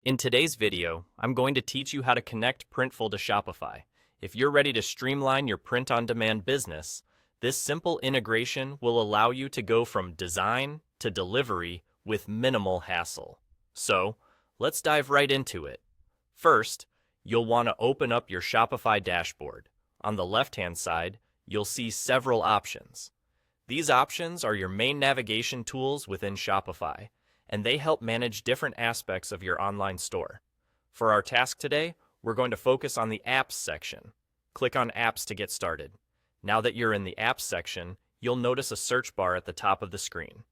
In today's video, I'm going to teach you how to connect Printful to Shopify. If you're ready to streamline your print-on-demand business, this simple integration will allow you to go from design to delivery with minimal hassle. So, let's dive right into it. First, you'll want to open up your Shopify dashboard. On the left-hand side, you'll see several options. These options are your main navigation tools within Shopify, and they help manage different aspects of your online store. For our task today, we're going to focus on the Apps section. Click on Apps to get started. Now that you're in the Apps section, you'll notice a search bar at the top of the screen.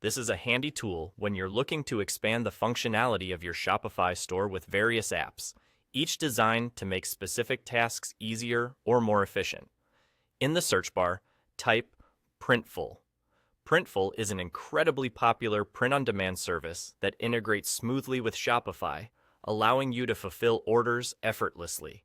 This is a handy tool when you're looking to expand the functionality of your Shopify store with various apps, each designed to make specific tasks easier or more efficient. In the search bar, type Printful. Printful is an incredibly popular print-on-demand service that integrates smoothly with Shopify, allowing you to fulfill orders effortlessly.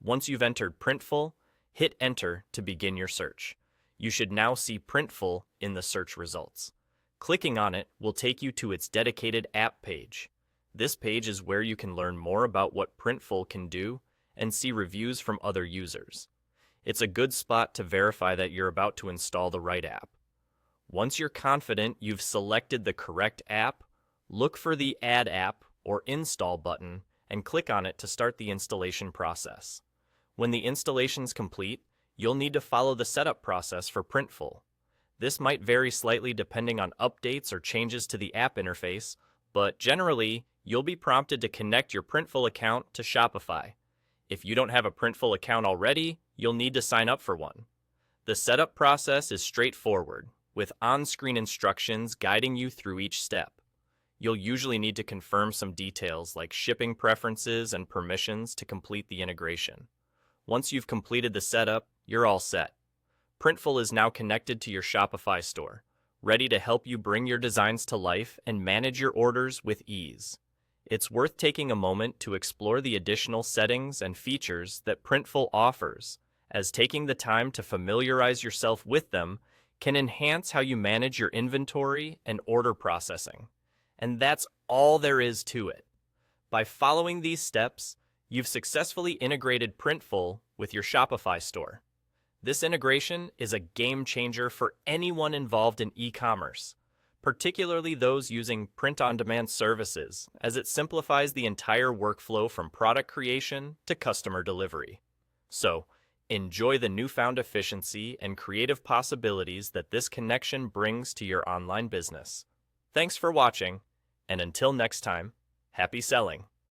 Once you've entered Printful, hit Enter to begin your search. You should now see Printful in the search results. Clicking on it will take you to its dedicated app page. This page is where you can learn more about what Printful can do and see reviews from other users. It's a good spot to verify that you're about to install the right app. Once you're confident you've selected the correct app, look for the Add App or Install button and click on it to start the installation process. When the installation's complete, you'll need to follow the setup process for Printful. This might vary slightly depending on updates or changes to the app interface, but generally, you'll be prompted to connect your Printful account to Shopify. If you don't have a Printful account already, you'll need to sign up for one. The setup process is straightforward, with on-screen instructions guiding you through each step. You'll usually need to confirm some details like shipping preferences and permissions to complete the integration. Once you've completed the setup, you're all set. Printful is now connected to your Shopify store, ready to help you bring your designs to life and manage your orders with ease. It's worth taking a moment to explore the additional settings and features that Printful offers, as taking the time to familiarize yourself with them can enhance how you manage your inventory and order processing. And that's all there is to it. By following these steps, you've successfully integrated Printful with your Shopify store. This integration is a game changer for anyone involved in e-commerce, particularly those using print-on-demand services, as it simplifies the entire workflow from product creation to customer delivery. So, enjoy the newfound efficiency and creative possibilities that this connection brings to your online business. Thanks for watching, and until next time, happy selling!